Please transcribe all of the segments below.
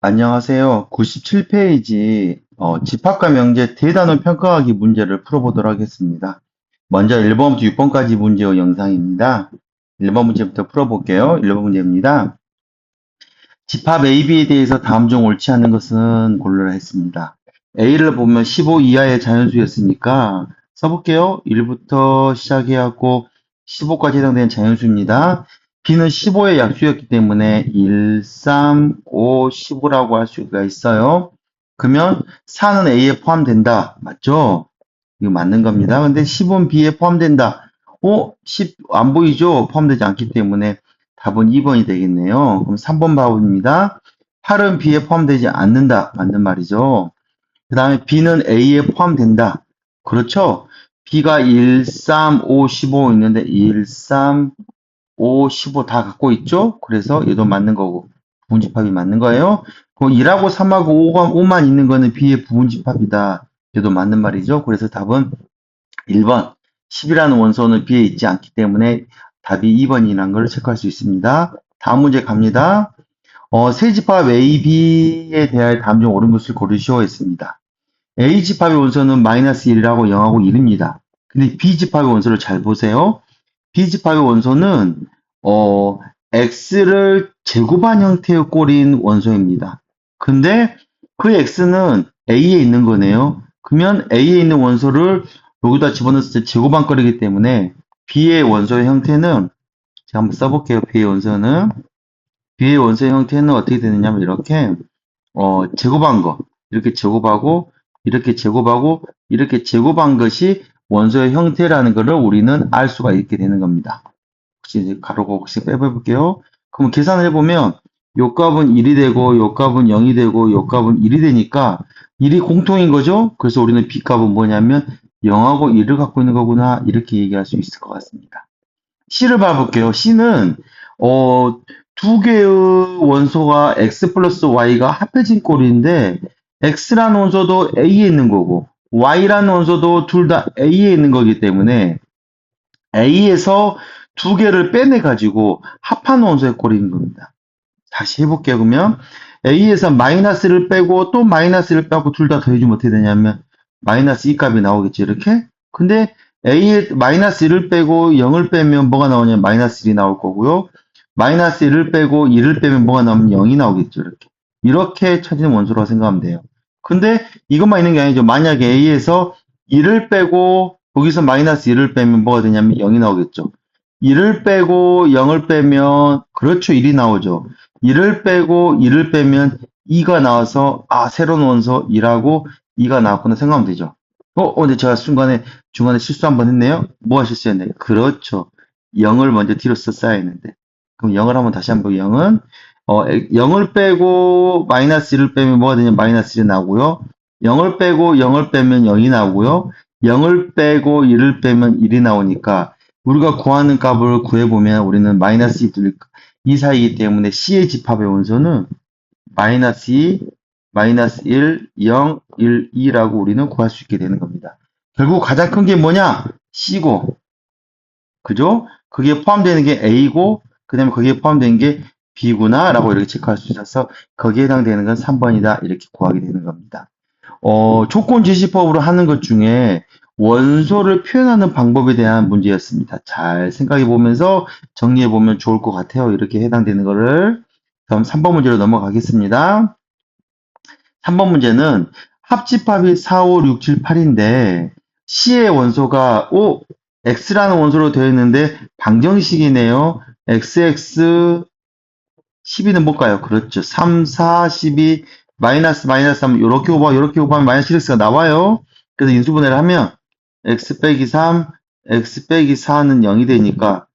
안녕하세요. 97페이지 집합과 명제 대단원 평가하기 문제를 풀어보도록 하겠습니다. 먼저 1번부터 6번까지 문제의 영상입니다. 1번 문제부터 풀어볼게요. 1번 문제입니다. 집합 AB에 대해서 다음 중 옳지 않은 것은 고르라 했습니다. A를 보면 15 이하의 자연수였으니까 써볼게요. 1부터 시작해갖고 15까지 해당되는 자연수입니다. B는 15의 약수였기 때문에 1, 3, 5, 15라고 할 수가 있어요. 그러면 4는 A에 포함된다. 맞죠? 이거 맞는 겁니다. 근데 10은 B에 포함된다. 10 안 보이죠? 포함되지 않기 때문에 답은 2번이 되겠네요. 그럼 3번 답입니다. 8은 B에 포함되지 않는다. 맞는 말이죠. 그 다음에 B는 A에 포함된다. 그렇죠? B가 1, 3, 5, 15 있는데 1, 3, 5, 15 다 갖고 있죠? 그래서 얘도 맞는 거고 부분집합이 맞는 거예요. 그럼 1하고 3하고 5만 있는 거는 B의 부분집합이다. 얘도 맞는 말이죠. 그래서 답은 1번 10이라는 원소는 B에 있지 않기 때문에 답이 2번이라는 걸 체크할 수 있습니다. 다음 문제 갑니다. 세집합 A, B에 대하여 다음 중 옳은 것을 고르시오 했습니다. A집합의 원소는 마이너스 1이라고 0하고 1입니다. 근데 B집합의 원소를 잘 보세요. B집합의 원소는 X를 제곱한 형태의 꼴인 원소입니다. 근데 그 X는 A에 있는 거네요. 그러면 A에 있는 원소를 여기다 집어넣었을 때 제곱한 꼴이기 때문에 B의 원소의 형태는 제가 한번 써볼게요. B의 원소의 형태는 어떻게 되느냐면 이렇게 제곱한 거 이렇게 제곱하고 이렇게 제곱하고 이렇게 제곱한 것이 원소의 형태라는 것을 우리는 알 수가 있게 되는 겁니다. 혹시 이제 가로고 혹시 빼볼게요. 그럼 계산을 해보면 요 값은 1이 되고 요 값은 0이 되고 요 값은 1이 되니까 1이 공통인 거죠. 그래서 우리는 B 값은 뭐냐면 0하고 1을 갖고 있는 거구나 이렇게 얘기할 수 있을 것 같습니다. C를 봐볼게요. C는 두 개의 원소가 X 플러스 Y가 합해진 꼴인데 X라는 원소도 A에 있는 거고 Y라는 원소도 둘 다 A에 있는 거기 때문에 A에서 두 개를 빼내가지고 합한 원소의 꼴인 겁니다. 다시 해볼게요. 그러면 A에서 마이너스를 빼고 또 마이너스를 빼고 둘 다 더해주면 어떻게 되냐면 마이너스 2 값이 나오겠죠. 이렇게. 근데 A에 마이너스 1을 빼고 0을 빼면 뭐가 나오냐면 마이너스 1이 나올 거고요. 마이너스 1을 빼고 1을 빼면 뭐가 나오면 0이 나오겠죠. 이렇게. 이렇게 찾는 원소라고 생각하면 돼요. 근데 이것만 있는 게 아니죠. 만약에 A에서 1을 빼고 거기서 마이너스 1을 빼면 뭐가 되냐면 0이 나오겠죠. 1을 빼고 0을 빼면 그렇죠. 1이 나오죠. 1을 빼고 1을 빼면 2가 나와서 새로운 원소 1하고 2가 나왔구나 생각하면 되죠. 근데 제가 중간에 실수 한번 했네요. 뭐가 실수했나요? 그렇죠. 0을 먼저 뒤로 썼어야 했는데. 그럼 0을 한번 다시 한번 0은 0을 빼고 마이너스 1을 빼면 뭐가 되냐면 마이너스 1이 나오고요. 0을 빼고 0을 빼면 0이 나오고요. 0을 빼고 1을 빼면 1이 나오니까 우리가 구하는 값을 구해보면 우리는 마이너스 2 사이이기 때문에 C의 집합의 원소는 마이너스 2, 마이너스 1, 0, 1, 2라고 우리는 구할 수 있게 되는 겁니다. 결국 가장 큰 게 뭐냐? C고, 그죠? 그게 포함되는 게 A고, 그 다음에 거기에 포함되는 게 B구나 라고 이렇게 체크할 수 있어서 거기에 해당되는 건 3번이다 이렇게 구하게 되는 겁니다. 조건 제시법으로 하는 것 중에 원소를 표현하는 방법에 대한 문제였습니다. 잘 생각해 보면서 정리해 보면 좋을 것 같아요. 이렇게 해당되는 거를. 그럼 3번 문제로 넘어가겠습니다. 3번 문제는 합집합이 4, 5, 6, 7, 8인데 C의 원소가 X라는 원소로 되어 있는데 방정식이네요. XX 12는 뭘까요? 그렇죠. 3, 4, 12, 마이너스, 마이너스 하면 요렇게 곱하면 마이너스 1x가 나와요. 그래서 인수분해를 하면 x 빼기 3, x 빼기 4는 0이 되니까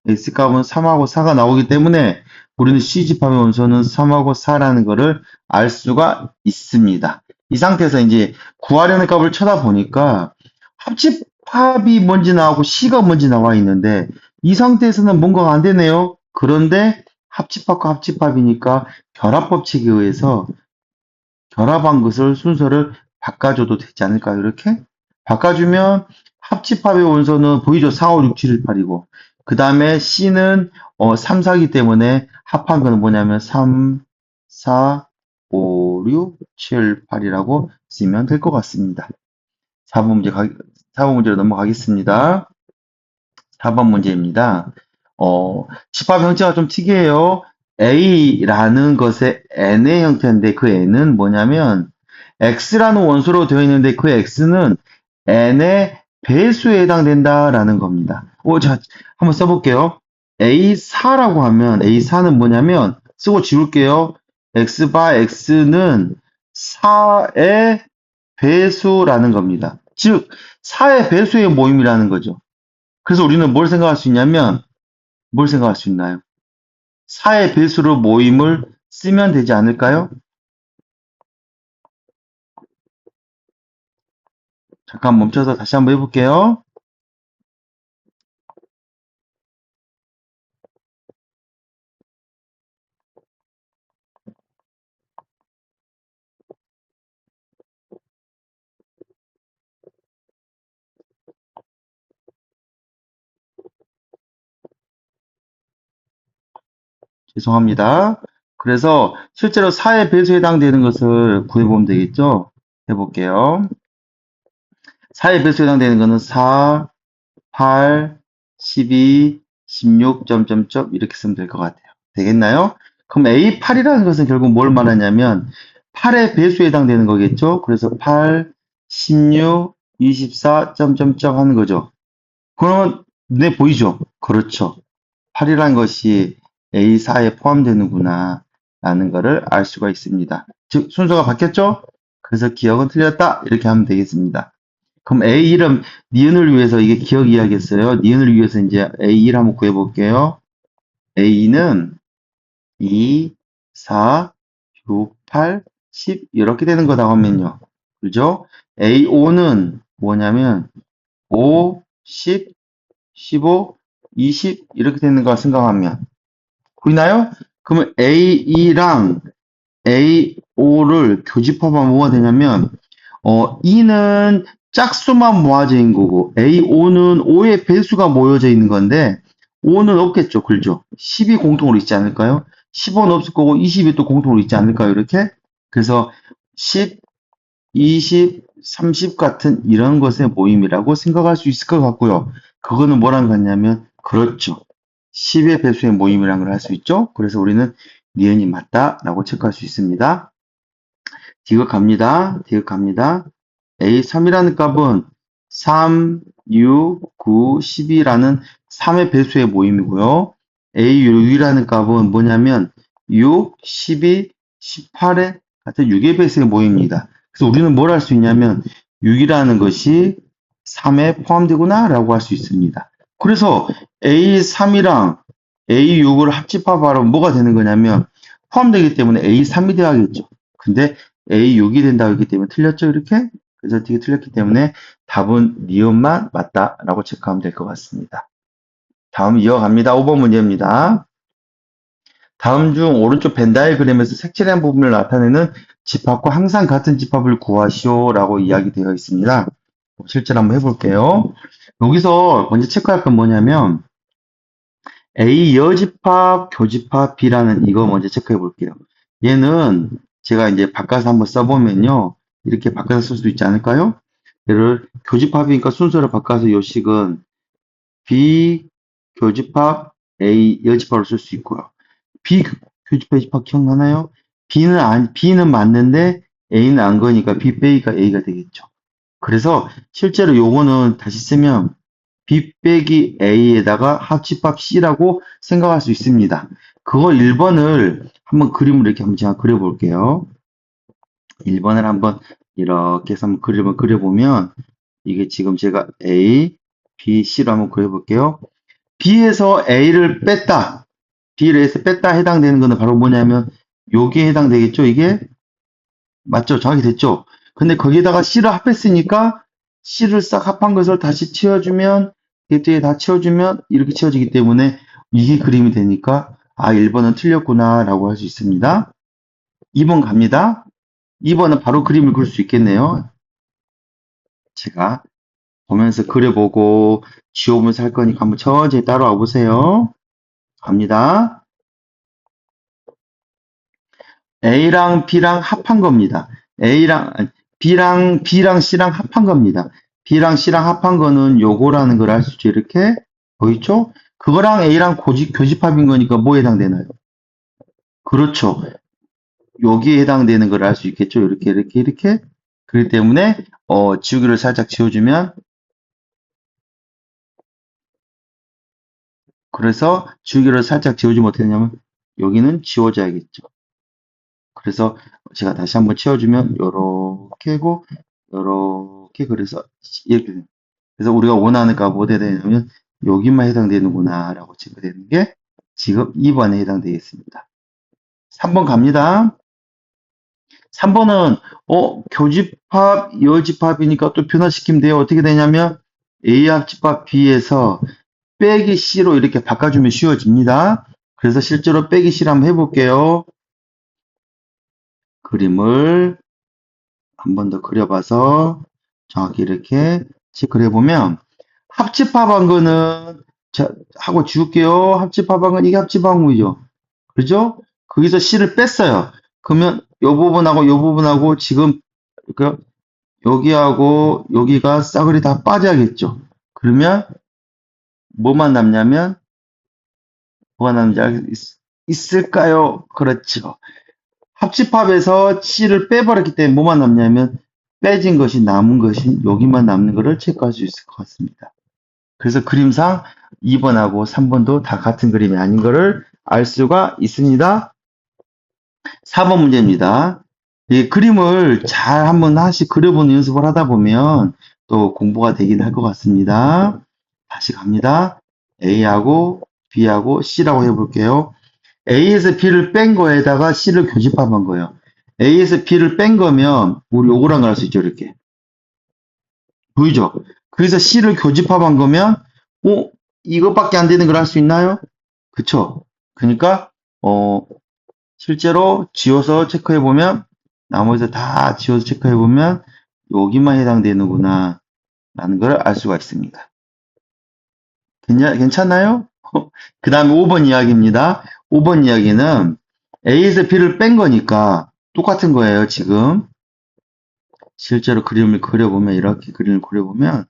x값은 3하고 4가 나오기 때문에 우리는 C집합의 원소는 3하고 4라는 거를 알 수가 있습니다. 이 상태에서 이제 구하려는 값을 쳐다보니까 합집합이 뭔지 나오고 C가 뭔지 나와 있는데 이 상태에서는 뭔가가 안 되네요. 그런데 합집합과 합집합이니까 결합법칙에 의해서 결합한 것을 순서를 바꿔줘도 되지 않을까요? 이렇게 바꿔주면 합집합의 원소는 보이죠? 4, 5, 6, 7, 1, 8이고 그 다음에 C는 3, 4이기 때문에 합한 거는 뭐냐면 3, 4, 5, 6, 7, 8이라고 쓰면 될 것 같습니다. 4번 문제 4번 문제로 넘어가겠습니다. 4번 문제입니다. 집합 형태가 좀 특이해요. A라는 것의 n의 형태인데 그 n은 뭐냐면 x라는 원소로 되어 있는데 그 x는 n의 배수에 해당된다라는 겁니다. 자, 한번 써볼게요. A4라고 하면 A4는 뭐냐면 쓰고 지울게요. x 바 x는 4의 배수라는 겁니다. 즉 4의 배수의 모임이라는 거죠. 그래서 우리는 뭘 생각할 수 있냐면 뭘 생각할 수 있나요? 4의 배수로 모임을 쓰면 되지 않을까요? 잠깐 멈춰서 다시 한번 해볼게요. 죄송합니다. 그래서 실제로 4의 배수에 해당되는 것을 구해보면 되겠죠? 해볼게요. 4의 배수에 해당되는 것은 4, 8, 12, 16, 점점점 이렇게 쓰면 될 것 같아요. 되겠나요? 그럼 A8이라는 것은 결국 뭘 말하냐면 8의 배수에 해당되는 거겠죠? 그래서 8, 16, 24, 점점점 하는 거죠. 그러면 눈에 보이죠? 그렇죠. 8이라는 것이 A4에 포함되는구나 라는 것을 알 수가 있습니다. 즉 순서가 바뀌었죠? 그래서 기억은 틀렸다 이렇게 하면 되겠습니다. 그럼 A1은 니은을 위해서 이게 기억 이야기했어요. 니은을 위해서 이제 A1 한번 구해볼게요. A는 2, 4, 6, 8, 10 이렇게 되는 거다 하면요. 그죠? A5는 뭐냐면 5, 10, 15, 20 이렇게 되는 거 생각하면 보이나요? 그러면 A2랑 A5를 교집합하면 뭐가 되냐면 2는 짝수만 모아져 있는 거고 A5는 5의 배수가 모여져 있는 건데 5는 없겠죠. 그렇죠? 10이 공통으로 있지 않을까요? 10은 없을 거고 20이 또 공통으로 있지 않을까요? 이렇게 그래서 10, 20, 30 같은 이런 것의 모임이라고 생각할 수 있을 것 같고요. 그거는 뭐랑 같냐면 그렇죠. 10의 배수의 모임이라는 걸 할 수 있죠. 그래서 우리는 니은이 맞다라고 체크할 수 있습니다. 디귿 갑니다. 디귿 갑니다. A3이라는 값은 3, 6, 9, 12라는 3의 배수의 모임이고요. A6이라는 값은 뭐냐면 6, 12, 18의 같은 6의 배수의 모임입니다. 그래서 우리는 뭘 할 수 있냐면 6이라는 것이 3에 포함되구나 라고 할 수 있습니다. 그래서 A3이랑 A6을 합집합하면 뭐가 되는 거냐면 포함되기 때문에 A3이 돼야겠죠. 근데 A6이 된다고 했기 때문에 틀렸죠, 이렇게? 그래서 되게 틀렸기 때문에 답은 니은만 맞다라고 체크하면 될 것 같습니다. 다음 이어갑니다. 5번 문제입니다. 다음 중 오른쪽 벤 다이어그램에서 색칠한 부분을 나타내는 집합과 항상 같은 집합을 구하시오라고 이야기되어 있습니다. 실제로 한번 해볼게요. 여기서 먼저 체크할 건 뭐냐면 A 여집합, 교집합 B라는 이거 먼저 체크해 볼게요. 얘는 제가 이제 바꿔서 한번 써보면요. 이렇게 바꿔서 쓸 수 있지 않을까요? 얘를 교집합이니까 순서를 바꿔서 요식은 B 교집합 A 여집합으로 쓸 수 있고요. B 교집합 집합 기억나나요? B는 맞는데 A는 안 거니까 B 빼기가 A가 되겠죠. 그래서 실제로 요거는 다시 쓰면 B 빼기 A에다가 합집합 C라고 생각할 수 있습니다. 그거 1번을 한번 그림으로 이렇게 한번 제가 그려볼게요. 1번을 한번 이렇게 해서 한번 그림을 그려보면 이게 지금 제가 A, B, C로 한번 그려볼게요. B에서 A를 뺐다. B를 A에서 뺐다 해당되는 거는 바로 뭐냐면 여기에 해당되겠죠? 이게 맞죠? 정확히 됐죠? 근데 거기에다가 C를 합했으니까 C를 싹 합한 것을 다시 채워주면 뒤에 다 채워주면 이렇게 채워지기 때문에 이게 그림이 되니까 1번은 틀렸구나 라고 할 수 있습니다. 2번 갑니다. 2번은 바로 그림을 그릴 수 있겠네요. 제가 보면서 그려보고 지워보면서 할 거니까 한번 천천히 따라와 보세요. 갑니다. A랑 B랑 합한 겁니다. 아니, B랑 C랑 합한 겁니다. B랑 C랑 합한 거는 요거라는 걸 알 수 있죠. 이렇게 보이죠? 그거랑 A랑 교집합인 거니까 뭐에 해당되나요? 그렇죠. 여기에 해당되는 걸 알 수 있겠죠. 이렇게. 그렇기 때문에 지우개를 살짝 지워주면, 그래서 지우개를 살짝 지워주면 어떻게 되냐면 여기는 지워져야겠죠. 그래서 제가 다시 한번 치워주면 요렇게 하고 요렇게, 그래서 이렇게 됩니다. 그래서 우리가 원하는 값 어디에 되냐면 여기만 해당되는구나 라고 체크되는 게 지금 2번에 해당되겠습니다. 3번 갑니다. 3번은 교집합, 여집합이니까 또 변화시키면 돼요. 어떻게 되냐면 A 합집합 B에서 빼기 C로 이렇게 바꿔주면 쉬워집니다. 그래서 실제로 빼기 C를 한번 해볼게요. 그림을 한 번 더 그려봐서 정확히 이렇게 체크를 해보면 합집합한 거는 하고 지울게요. 합집합한 건 이게 합집합이죠. 그죠? 거기서 C를 뺐어요. 그러면 요 부분하고 지금 그 여기하고 여기가 싸그리 다 빠져야겠죠. 그러면 뭐만 남냐면 뭐가 남지 있을까요? 그렇죠. 합집합에서 C를 빼버렸기 때문에 뭐만 남냐면 빼진 것이 남은 것이 여기만 남는 것을 체크할 수 있을 것 같습니다. 그래서 그림상 2번하고 3번도 다 같은 그림이 아닌 것을 알 수가 있습니다. 4번 문제입니다. 이 그림을 잘 한번 하나씩 그려보는 연습을 하다 보면 또 공부가 되긴 할 것 같습니다. 다시 갑니다. A하고 B하고 C라고 해볼게요. A에서 B를 뺀 거에다가 C를 교집합한 거예요. A에서 B를 뺀 거면 우리 요거랑 할 수 있죠. 이렇게. 보이죠? 그래서 C를 교집합한 거면 이것밖에 안 되는 걸 할 수 있나요? 그쵸? 그러니까 실제로 지워서 체크해 보면 나머지 다 지워서 체크해 보면 여기만 해당되는구나 라는 걸 알 수가 있습니다. 괜찮나요? 그 다음에 5번 이야기입니다. 5번 이야기는 A에서 B를 뺀 거니까 똑같은 거예요. 지금 실제로 그림을 그려보면 이렇게 그림을 그려보면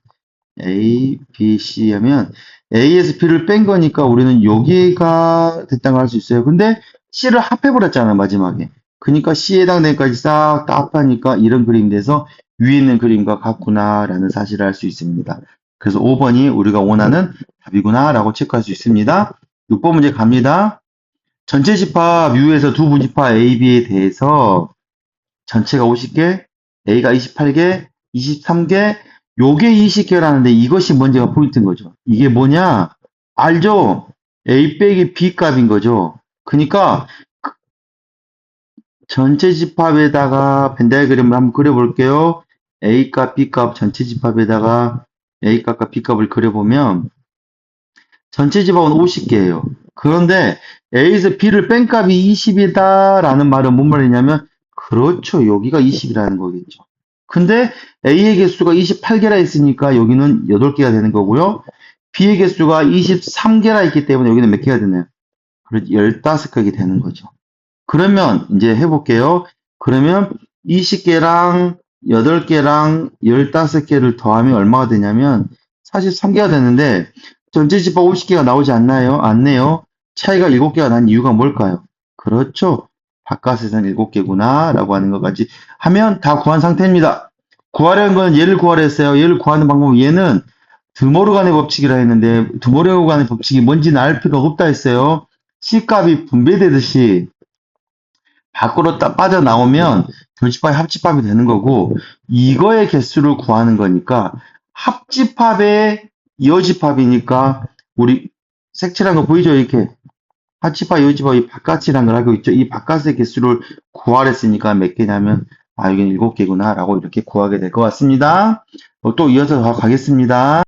A, B, C 하면 A에서 B를 뺀 거니까 우리는 여기가 됐다고 할 수 있어요. 근데 C를 합해버렸잖아, 마지막에. 그러니까 C에 해당되는 것까지 싹 다 합하니까 이런 그림이 돼서 위에 있는 그림과 같구나라는 사실을 알 수 있습니다. 그래서 5번이 우리가 원하는 답이구나라고 체크할 수 있습니다. 6번 문제 갑니다. 전체 집합 U에서 두 분집합 A, B에 대해서 전체가 50개, A가 28개, 23개, 요게 20개라는데 이것이 문제가 포인트인 거죠. 이게 뭐냐? 알죠? A 빼기 B 값인 거죠. 그러니까 전체 집합에다가 벤 다이어그램을 한번 그려볼게요. A 값, B 값 전체 집합에다가 A 값과 B 값을 그려보면 전체 집합은 50개예요. 그런데 A에서 B를 뺀 값이 20이다 라는 말은 뭔 말이냐면 그렇죠. 여기가 20이라는 거겠죠. 근데 A의 개수가 28개라 했으니까 여기는 8개가 되는 거고요. B의 개수가 23개라 했기 때문에 여기는 몇 개가 되나요? 15개가 되는 거죠. 그러면 이제 해볼게요. 그러면 20개랑 8개랑 15개를 더하면 얼마가 되냐면 43개가 되는데 전체 집합 50개가 나오지 않나요? 않네요. 차이가 7개가 난 이유가 뭘까요? 그렇죠. 바깥에서는 7개구나 라고 하는 것까지 하면 다 구한 상태입니다. 구하려는 건 얘를 구하려 했어요. 얘를 구하는 방법은 얘는 드모르간의 법칙이라 했는데 드모르간의 법칙이 뭔지는 알 필요가 없다 했어요. C값이 분배되듯이 밖으로 빠져나오면 교집합이 합집합이 되는 거고 이거의 개수를 구하는 거니까 합집합의 여집합이니까 우리 색칠한 거 보이죠? 이렇게 합집합, 여집합이 바깥이라는 걸 알고 있죠. 이 바깥의 개수를 구하랬으니까 몇 개냐면 여기는 7개구나 라고 이렇게 구하게 될 것 같습니다. 또 이어서 가겠습니다.